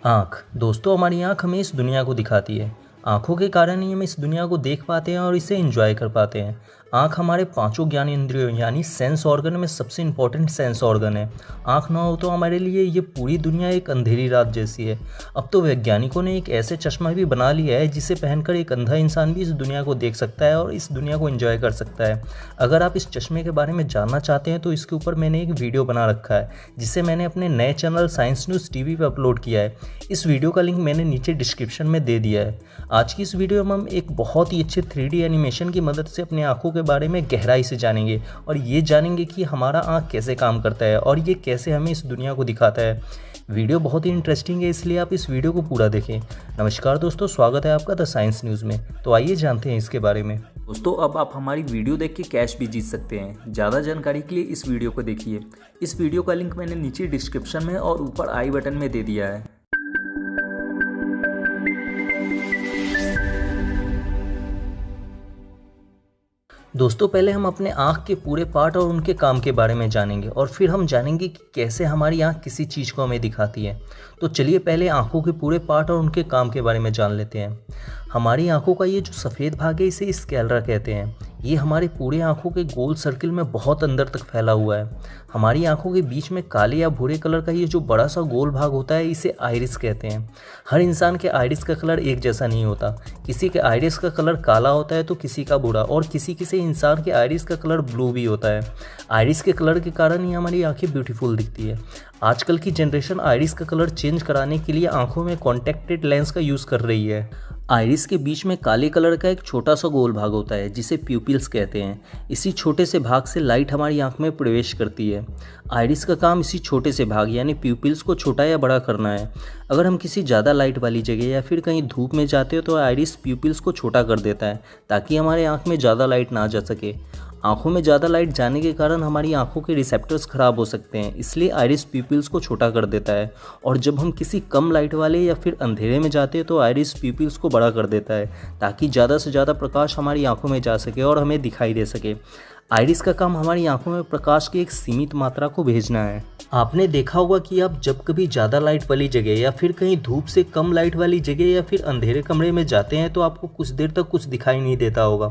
आँख दोस्तों, हमारी आँख हमें इस दुनिया को दिखाती है। आँखों के कारण ही हम इस दुनिया को देख पाते हैं और इसे एंजॉय कर पाते हैं। आँख हमारे पांचों ज्ञानेंद्रियों यानी सेंस ऑर्गन में सबसे इम्पॉर्टेंट सेंस ऑर्गन है। आँख ना हो तो हमारे लिए ये पूरी दुनिया एक अंधेरी रात जैसी है। अब तो वैज्ञानिकों ने एक ऐसे चश्मा भी बना लिया है जिसे पहनकर एक अंधा इंसान भी इस दुनिया को देख सकता है और इस दुनिया को एंजॉय कर सकता है। अगर आप इस चश्मे के बारे में जानना चाहते हैं तो इसके ऊपर मैंने एक वीडियो बना रखा है जिसे मैंने अपने नए चैनल साइंस न्यूज़ टीवी पर अपलोड किया है। इस वीडियो का लिंक मैंने नीचे डिस्क्रिप्शन में दे दिया है। आज की इस वीडियो में हम एक बहुत ही अच्छे 3D एनिमेशन की मदद से अपने आँखों के बारे में गहराई से जानेंगे और ये जानेंगे कि हमारा आँख कैसे काम करता है और ये कैसे हमें इस दुनिया को दिखाता है। वीडियो बहुत ही इंटरेस्टिंग है, इसलिए आप इस वीडियो को पूरा देखें। नमस्कार दोस्तों, स्वागत है आपका द साइंस न्यूज़ में। तो आइए जानते हैं इसके बारे में। दोस्तों, अब आप हमारी वीडियो देख के कैश भी जीत सकते हैं। ज़्यादा जानकारी के लिए इस वीडियो को देखिए। इस वीडियो का लिंक मैंने नीचे डिस्क्रिप्शन में और ऊपर आई बटन में दे दिया है। दोस्तों, पहले हम अपने आँख के पूरे पार्ट और उनके काम के बारे में जानेंगे और फिर हम जानेंगे कि कैसे हमारी आँख किसी चीज़ को हमें दिखाती है। तो चलिए पहले आँखों के पूरे पार्ट और उनके काम के बारे में जान लेते हैं। हमारी आँखों का ये जो सफ़ेद भाग है इसे स्क्लेरा कहते हैं। ये हमारे पूरे आँखों के गोल सर्किल में बहुत अंदर तक फैला हुआ है। हमारी आँखों के बीच में काले या भूरे कलर का ये जो बड़ा सा गोल भाग होता है इसे आइरिस कहते हैं। हर इंसान के आइरिस का कलर एक जैसा नहीं होता। किसी के आइरिस का कलर काला होता है तो किसी का भूरा, और किसी किसी इंसान के आइरिस का कलर ब्लू भी होता है। आइरिस के कलर के कारण ही हमारी आँखें ब्यूटीफुल दिखती है। आजकल की जनरेशन आइरिस का कलर चेंज कराने के लिए आँखों में कॉन्टैक्टेड लेंस का यूज़ कर रही है। आइरिस के बीच में काले कलर का एक छोटा सा गोल भाग होता है जिसे प्यूपिल्स कहते हैं। इसी छोटे से भाग से लाइट हमारी आंख में प्रवेश करती है। आइरिस का काम इसी छोटे से भाग यानी प्यूपिल्स को छोटा या बड़ा करना है। अगर हम किसी ज़्यादा लाइट वाली जगह या फिर कहीं धूप में जाते हो तो आइरिस प्यूपिल्स को छोटा कर देता है ताकि हमारे आँख में ज़्यादा लाइट ना जा सके। आँखों में ज़्यादा लाइट जाने के कारण हमारी आँखों के रिसेप्टर्स ख़राब हो सकते हैं, इसलिए आइरिस प्यूपिल्स को छोटा कर देता है। और जब हम किसी कम लाइट वाले या फिर अंधेरे में जाते हैं तो आइरिस प्यूपिल्स को बड़ा कर देता है ताकि ज़्यादा से ज़्यादा प्रकाश हमारी आँखों में जा सके और हमें दिखाई दे सके। आइरिस का काम हमारी आंखों में प्रकाश की एक सीमित मात्रा को भेजना है। आपने देखा होगा कि आप जब कभी ज़्यादा लाइट वाली जगह या फिर कहीं धूप से कम लाइट वाली जगह या फिर अंधेरे कमरे में जाते हैं तो आपको कुछ देर तक कुछ दिखाई नहीं देता होगा,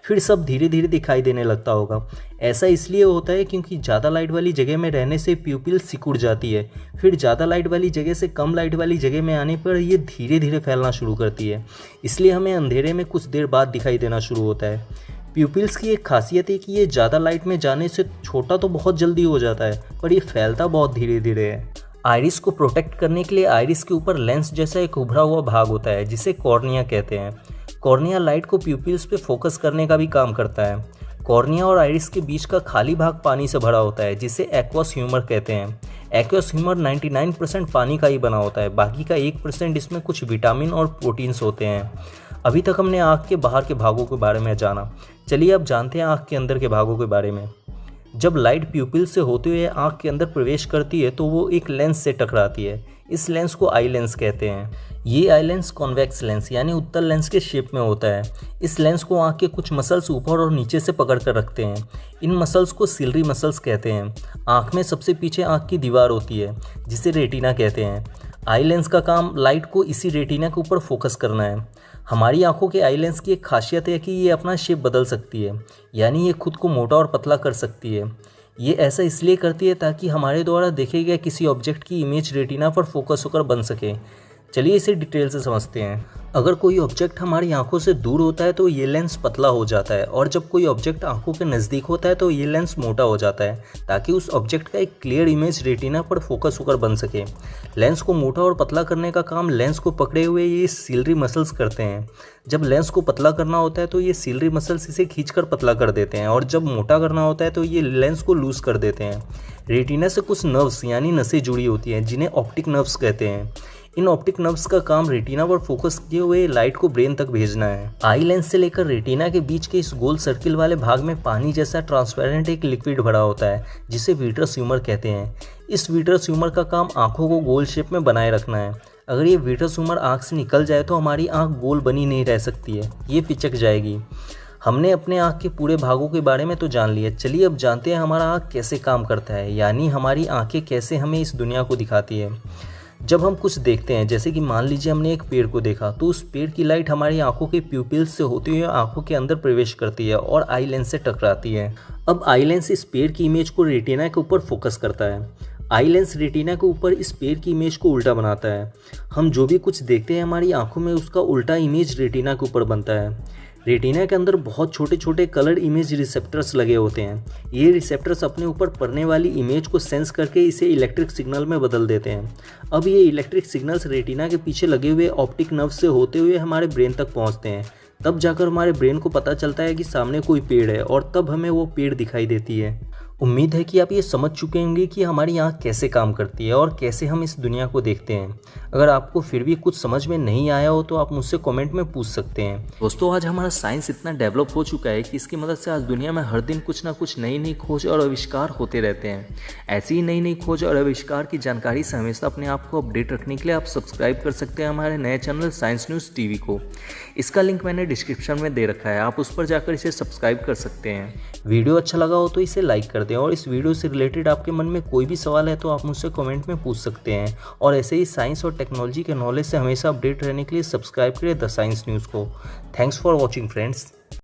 फिर सब धीरे धीरे दिखाई देने लगता होगा। ऐसा इसलिए होता है क्योंकि ज़्यादा लाइट वाली जगह में रहने से प्यूपिल सिकुड़ जाती है, फिर ज़्यादा लाइट वाली जगह से कम लाइट वाली जगह में आने पर ये धीरे धीरे फैलना शुरू करती है, इसलिए हमें अंधेरे में कुछ देर बाद दिखाई देना शुरू होता है। प्यूपिल्स की एक खासियत है कि ये ज़्यादा लाइट में जाने से छोटा तो बहुत जल्दी हो जाता है, पर ये फैलता बहुत धीरे धीरे है। आइरिस को प्रोटेक्ट करने के लिए आइरिस के ऊपर लेंस जैसा एक उभरा हुआ भाग होता है जिसे कॉर्निया कहते हैं। कॉर्निया लाइट को प्यूपिल्स पे फोकस करने का भी काम करता है। कॉर्निया और आइरिस के बीच का खाली भाग पानी से भरा होता है जिसे एक्वस ह्यूमर कहते हैं। एक्वस ह्यूमर 99% पानी का ही बना होता है, बाकी का 1% इसमें कुछ विटामिन और प्रोटीन्स होते हैं। अभी तक हमने आँख के बाहर के भागों के बारे में जाना, चलिए अब जानते हैं आँख के अंदर के भागों के बारे में। जब लाइट प्यूपिल से होते हुए आँख के अंदर प्रवेश करती है तो वो एक लेंस से टकराती है। इस लेंस को आई लेंस कहते हैं। ये आई लेंस कॉन्वेक्स लेंस यानी उत्तल लेंस के शेप में होता है। इस लेंस को आँख के कुछ मसल्स ऊपर और नीचे से पकड़ कर रखते हैं। इन मसल्स को सिलरी मसल्स कहते हैं। आँख में सबसे पीछे आँख की दीवार होती है जिसे रेटिना कहते हैं। आई लेंस का काम लाइट को इसी रेटिना के ऊपर फोकस करना है। हमारी आंखों के आई लेंस की एक खासियत है कि ये अपना शेप बदल सकती है, यानी ये खुद को मोटा और पतला कर सकती है। ये ऐसा इसलिए करती है ताकि हमारे द्वारा देखे गए किसी ऑब्जेक्ट की इमेज रेटिना पर फोकस होकर बन सके। चलिए इसे डिटेल से समझते हैं। अगर कोई ऑब्जेक्ट हमारी आंखों से दूर होता है तो ये लेंस पतला हो जाता है, और जब कोई ऑब्जेक्ट आंखों के नज़दीक होता है तो ये लेंस मोटा हो जाता है ताकि उस ऑब्जेक्ट का एक क्लियर इमेज रेटिना पर फोकस होकर बन सके। लेंस को मोटा और पतला करने का काम लेंस को पकड़े हुए ये सिलरी मसल्स करते हैं। जब लेंस को पतला करना होता है तो ये सिलरी मसल्स इसे खींचकर पतला कर देते हैं, और जब मोटा करना होता है तो ये लेंस को लूज कर देते हैं। रेटिना से कुछ नर्व्स यानी नसें जुड़ी होती हैं जिन्हें ऑप्टिक नर्व्स कहते हैं। इन ऑप्टिक नर्व्स का काम रेटिना पर फोकस किए हुए लाइट को ब्रेन तक भेजना है। आई लेंस से लेकर रेटिना के बीच के इस गोल सर्किल वाले भाग में पानी जैसा ट्रांसपेरेंट एक लिक्विड भरा होता है जिसे विट्रस ह्यूमर कहते हैं। इस विट्रस ह्यूमर का काम आंखों को गोल शेप में बनाए रखना है। अगर ये विट्रस ह्यूमर आंख से निकल जाए तो हमारी आंख गोल बनी नहीं रह सकती है, ये पिचक जाएगी। हमने अपने आँख के पूरे भागों के बारे में तो जान लिया, चलिए अब जानते हैं हमारा आँख कैसे काम करता है, यानी हमारी आँखें कैसे हमें इस दुनिया को दिखाती है। जब हम कुछ देखते हैं, जैसे कि मान लीजिए हमने एक पेड़ को देखा, तो उस पेड़ की लाइट हमारी आंखों के प्यूपिल्स से होती हुई आंखों के अंदर प्रवेश करती है और आई लेंस से टकराती है। अब आई लेंस इस पेड़ की इमेज को रेटिना के ऊपर फोकस करता है। आई लेंस रेटिना के ऊपर इस पेड़ की इमेज को उल्टा बनाता है। हम जो भी कुछ देखते हैं हमारी आंखों में, उसका उल्टा इमेज रेटिना के ऊपर बनता है। रेटिना के अंदर बहुत छोटे छोटे कलर इमेज रिसेप्टर्स लगे होते हैं। ये रिसेप्टर्स अपने ऊपर पड़ने वाली इमेज को सेंस करके इसे इलेक्ट्रिक सिग्नल में बदल देते हैं। अब ये इलेक्ट्रिक सिग्नल्स रेटिना के पीछे लगे हुए ऑप्टिक नर्व से होते हुए हमारे ब्रेन तक पहुंचते हैं। तब जाकर हमारे ब्रेन को पता चलता है कि सामने कोई पेड़ है और तब हमें वो पेड़ दिखाई देती है। उम्मीद है कि आप ये समझ चुके होंगे कि हमारी आँख कैसे काम करती है और कैसे हम इस दुनिया को देखते हैं। अगर आपको फिर भी कुछ समझ में नहीं आया हो तो आप मुझसे कमेंट में पूछ सकते हैं। दोस्तों, आज हमारा साइंस इतना डेवलप हो चुका है कि इसकी मदद से आज दुनिया में हर दिन कुछ ना कुछ नई नई खोज और आविष्कार होते रहते हैं। ऐसी ही नई नई खोज और आविष्कार की जानकारी से हमेशा अपने आप को अपडेट रखने के लिए आप सब्सक्राइब कर सकते हैं हमारे नए चैनल साइंस न्यूज़ टीवी को। इसका लिंक मैंने डिस्क्रिप्शन में दे रखा है, आप उस पर जाकर इसे सब्सक्राइब कर सकते हैं। वीडियो अच्छा लगा हो तो इसे लाइक कर दें और इस वीडियो से रिलेटेड आपके मन में कोई भी सवाल है तो आप मुझसे कमेंट में पूछ सकते हैं। और ऐसे ही साइंस और टेक्नोलॉजी के नॉलेज से हमेशा अपडेट रहने के लिए सब्सक्राइब करें द साइंस न्यूज़ को। Thanks for watching friends.